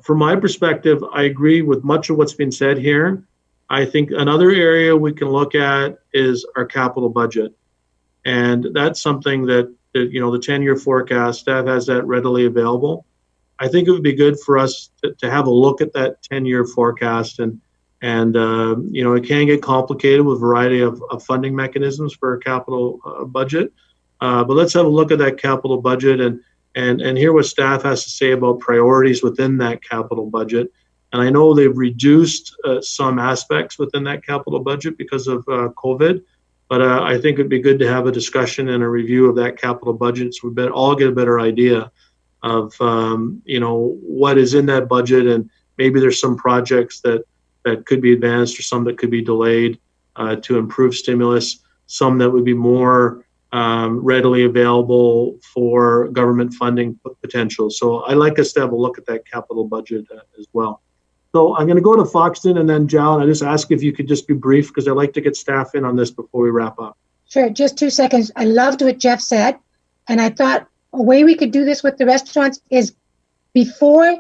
from my perspective, I agree with much of what's been said here. I think another area we can look at is our capital budget. And that's something that, the 10-year forecast, staff has that readily available. I think it would be good for us to have a look at that 10-year forecast. And it can get complicated with a variety of funding mechanisms for a capital budget. But let's have a look at that capital budget and hear what staff has to say about priorities within that capital budget. And I know they've reduced some aspects within that capital budget because of COVID, but I think it'd be good to have a discussion and a review of that capital budget so we all get a better idea of what is in that budget, and maybe there's some projects that could be advanced or some that could be delayed to improve stimulus, some that would be more readily available for government funding potential. So I'd like us to have a look at that capital budget as well. So I'm going to go to Foxton and then Joe. I just ask if you could just be brief because I'd like to get staff in on this before we wrap up. Sure, just 2 seconds. I loved what Jeff said. And I thought a way we could do this with the restaurants is before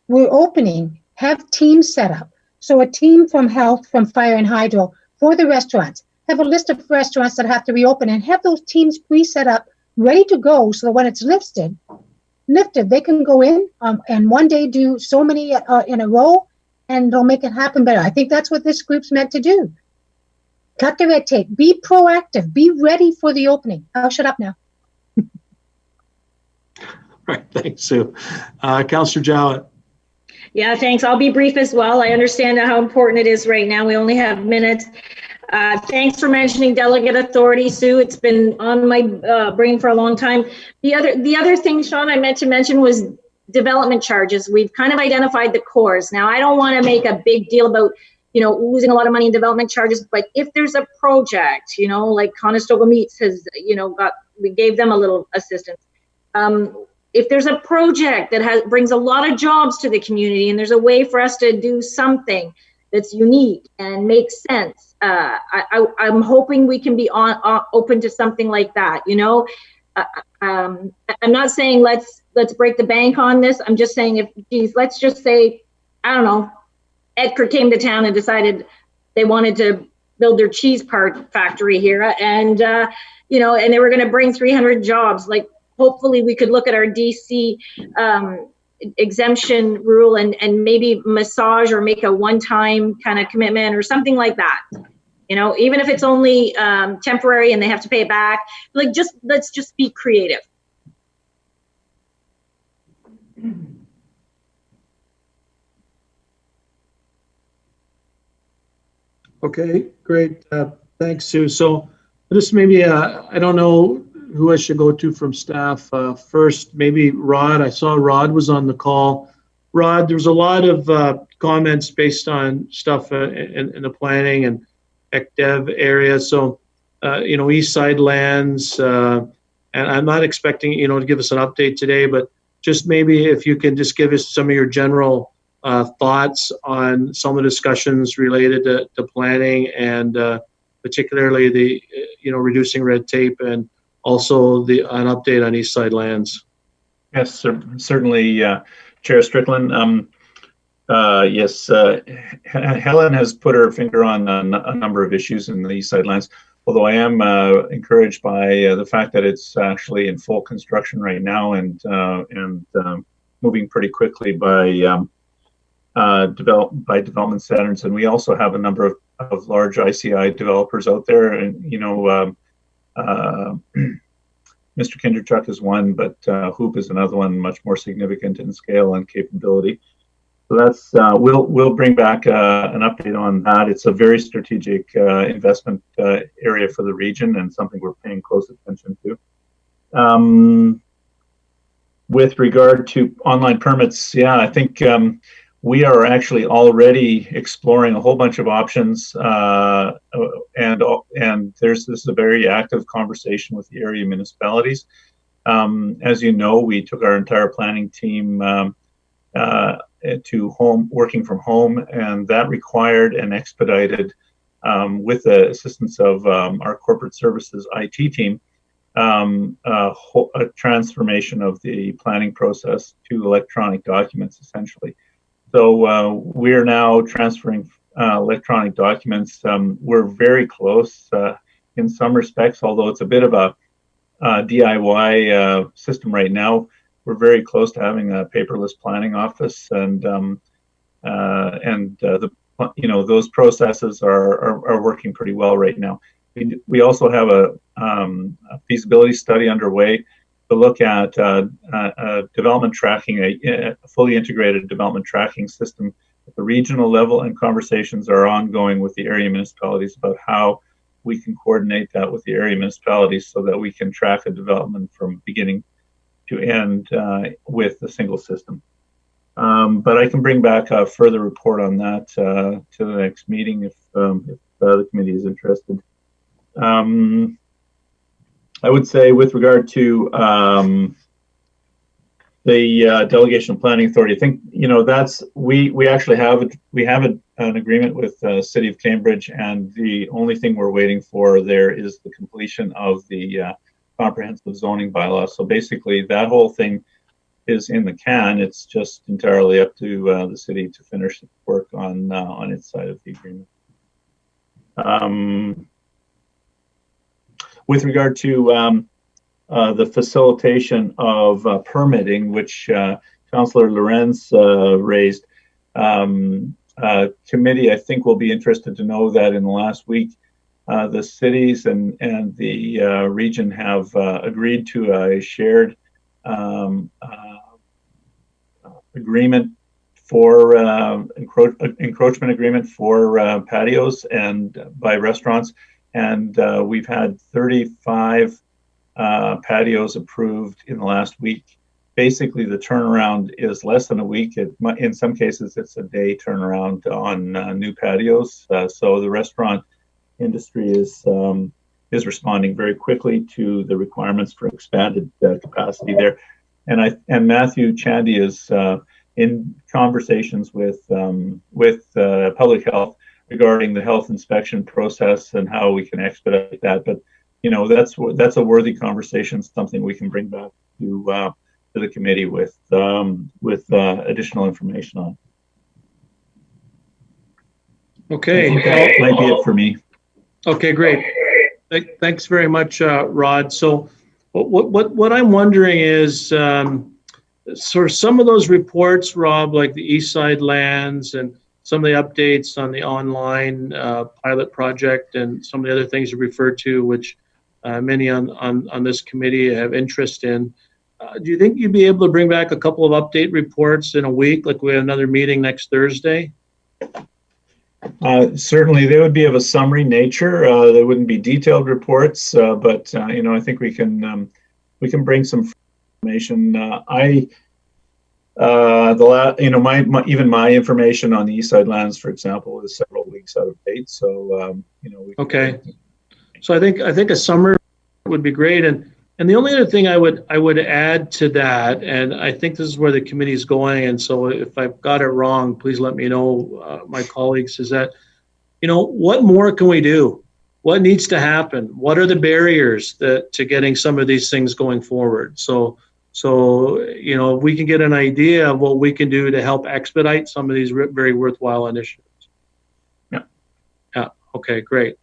we're opening, have teams set up. So a team from health, from fire and hydro for the restaurants. Have a list of restaurants that have to reopen and have those teams pre-set up, ready to go so that when it's lifted, they can go in and one day do so many in a row and they'll make it happen better. I think that's what this group's meant to do. Cut the red tape. Be proactive. Be ready for the opening. I'll shut up now. Right. Thanks, Sue. Councillor Jowett. Yeah, thanks. I'll be brief as well. I understand how important it is right now. We only have minutes. Thanks for mentioning delegate authority, Sue. It's been on my brain for a long time. The other thing, Sean, I meant to mention was development charges. We've kind of identified the cores. Now, I don't want to make a big deal about, losing a lot of money in development charges, but if there's a project, like Conestoga Meats has, we gave them a little assistance. If there's a project that brings a lot of jobs to the community and there's a way for us to do something that's unique and makes sense, I'm hoping we can be open to something like that. I'm not saying let's break the bank on this. I'm just saying let's just say, I don't know, Edgar came to town and decided they wanted to build their cheese part factory here, and and they were going to bring 300 jobs. Like, hopefully we could look at our DC exemption rule and maybe massage or make a one-time kind of commitment or something like that. Even if it's only temporary and they have to pay it back, let's just be creative. Okay, great. Thanks, Sue. So just maybe, I don't know who I should go to from staff. First, maybe Rod. I saw Rod was on the call. Rod, there's a lot of comments based on stuff in the planning and ECDev area. So, East Side lands, and I'm not expecting, to give us an update today, but just maybe if you can just give us some of your general thoughts on some of the discussions related to planning and particularly the, reducing red tape and also an update on East Side lands. Yes, certainly, Chair Strickland. Yes, Helen has put her finger on a number of issues in the East Side lands, although I am encouraged by the fact that it's actually in full construction right now and moving pretty quickly by development standards. And we also have a number of large ICI developers out there, and Mr. Kinderchuk is one, but Hoop is another one, much more significant in scale and capability. So that's we'll bring back an update on that. It's a very strategic investment area for the region and something we're paying close attention to. With regard to online permits, yeah, I think we are actually already exploring a whole bunch of options, and this is a very active conversation with the area municipalities. As you know, we took our entire planning team to working from home, and that required and expedited, with the assistance of our corporate services IT team, a transformation of the planning process to electronic documents, essentially. So we're now transferring electronic documents. We're very close in some respects, although it's a bit of a DIY system right now. We're very close to having a paperless planning office, and those processes are working pretty well right now. We also have a feasibility study underway to look at development tracking, a fully integrated development tracking system at the regional level, and conversations are ongoing with the area municipalities about how we can coordinate that with the area municipalities so that we can track a development from beginning to end with a single system. But I can bring back a further report on that to the next meeting if the committee is interested. I would say with regard to the delegation of planning authority, I think that's we actually have an agreement with the City of Cambridge, and the only thing we're waiting for there is the completion of the comprehensive zoning bylaw. So basically, that whole thing is in the can. It's just entirely up to the city to finish work on its side of the agreement. With regard to the facilitation of permitting, which Councillor Lorenz raised, committee, I think, will be interested to know that in the last week, the cities and the region have agreed to a shared agreement for encroachment agreement for patios and by restaurants, and we've had 35 patios approved in the last week. Basically, the turnaround is less than a week. In some cases, it's a day turnaround on new patios. So the restaurant industry is responding very quickly to the requirements for expanded capacity there. And Matthew Chandy is in conversations with public health regarding the health inspection process and how we can expedite that. But that's a worthy conversation, something we can bring back to the committee with additional information on. Okay. That might be it for me. Okay, great. Thanks very much, Rod. So what I'm wondering is sort of some of those reports, Rob, like the East Side lands and some of the updates on the online pilot project and some of the other things you referred to, which many on this committee have interest in. Do you think you'd be able to bring back a couple of update reports in a week, like we have another meeting next Thursday? Certainly, they would be of a summary nature. They wouldn't be detailed reports, but I think we can bring some information. Even my information on the East Side lands, for example, is several weeks out of date. So okay. So I think a summary would be great. And the only other thing I would add to that, and I think this is where the committee is going, and so if I've got it wrong, please let me know, my colleagues, is that, what more can we do? What needs to happen? What are the barriers to getting some of these things going forward? So if we can get an idea of what we can do to help expedite some of these very worthwhile initiatives. Yeah. Okay, great.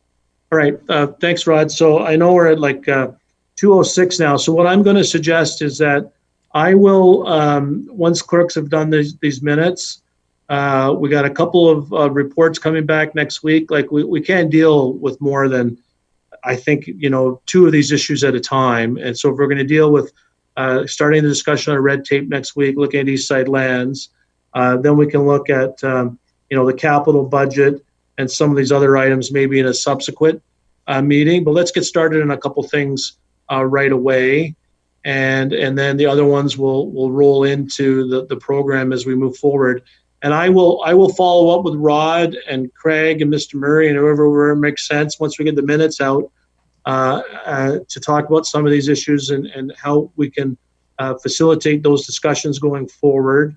All right. Thanks, Rod. So I know we're at like 2:06 now. So what I'm going to suggest is that I will, once clerks have done these minutes, we got a couple of reports coming back next week. Like we can't deal with more than, I think, 2 of these issues at a time. And so if we're going to deal with starting the discussion on red tape next week, looking at East Side lands, then we can look at, the capital budget and some of these other items maybe in a subsequent meeting. But let's get started on a couple things right away, and then the other ones will roll into the program as we move forward. And I will follow up with Rod and Craig and Mr. Murray and whoever makes sense once we get the minutes out to talk about some of these issues and how we can facilitate those discussions going forward.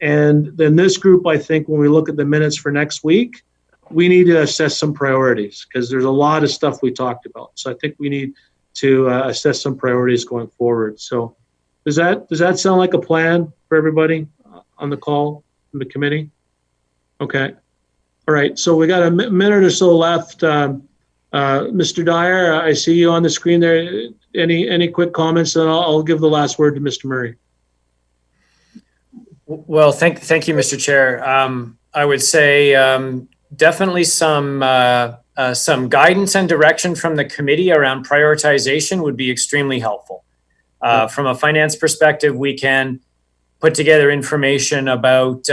And then this group, I think, when we look at the minutes for next week, we need to assess some priorities because there's a lot of stuff we talked about. So I think we need to assess some priorities going forward. So does that sound like a plan for everybody on the call from the committee? Okay. All right. So we got a minute or so left. Mr. Dyer, I see you on the screen there. Any quick comments? And I'll give the last word to Mr. Murray. Well, thank you, Mr. Chair. I would say definitely some guidance and direction from the committee around prioritization would be extremely helpful. From a finance perspective, we can put together information about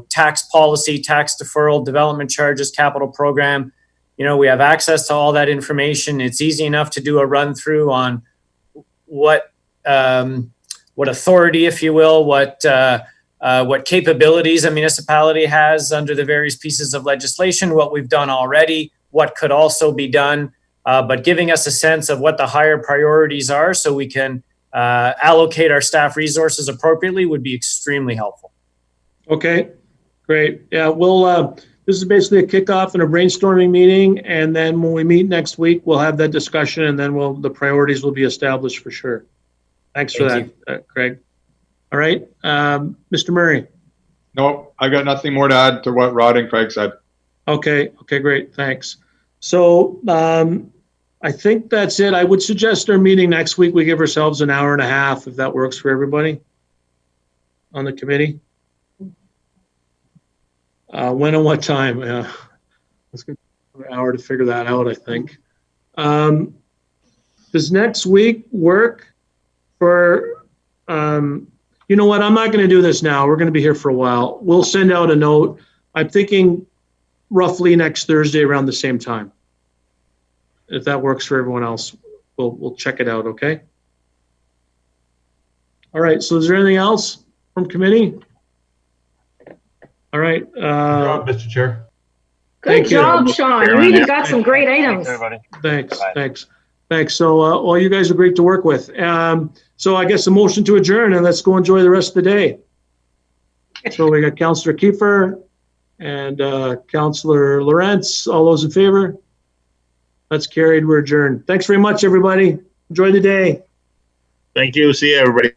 tax policy, tax deferral, development charges, capital program. We have access to all that information. It's easy enough to do a run through on what authority, if you will, what capabilities a municipality has under the various pieces of legislation, what we've done already, what could also be done, but giving us a sense of what the higher priorities are so we can allocate our staff resources appropriately would be extremely helpful. Okay, great. Yeah, we'll, this is basically a kickoff and a brainstorming meeting. And then when we meet next week, we'll have that discussion and then the priorities will be established for sure. Thanks for that, Craig. All right, Mr. Murray. Nope, I got nothing more to add to what Rod and Craig said. Okay, great, thanks. So I think that's it. I would suggest our meeting next week, we give ourselves an hour and a half, if that works for everybody on the committee. When and what time? Let's get an hour to figure that out, I think. Does next week work for, you know what, I'm not going to do this now. We're going to be here for a while. We'll send out a note. I'm thinking roughly next Thursday around the same time. If that works for everyone else, we'll check it out, okay? All right, so is there anything else from committee? All right. Good job, Mr. Chair. Good job, Sean. You really got some great items. Thanks. So, well, you guys are great to work with. So I guess a motion to adjourn, and let's go enjoy the rest of the day. So we got Councillor Kiefer and Councillor Lawrence. All those in favor? That's carried. We're adjourned. Thanks very much, everybody. Enjoy the day. Thank you. See you, everybody.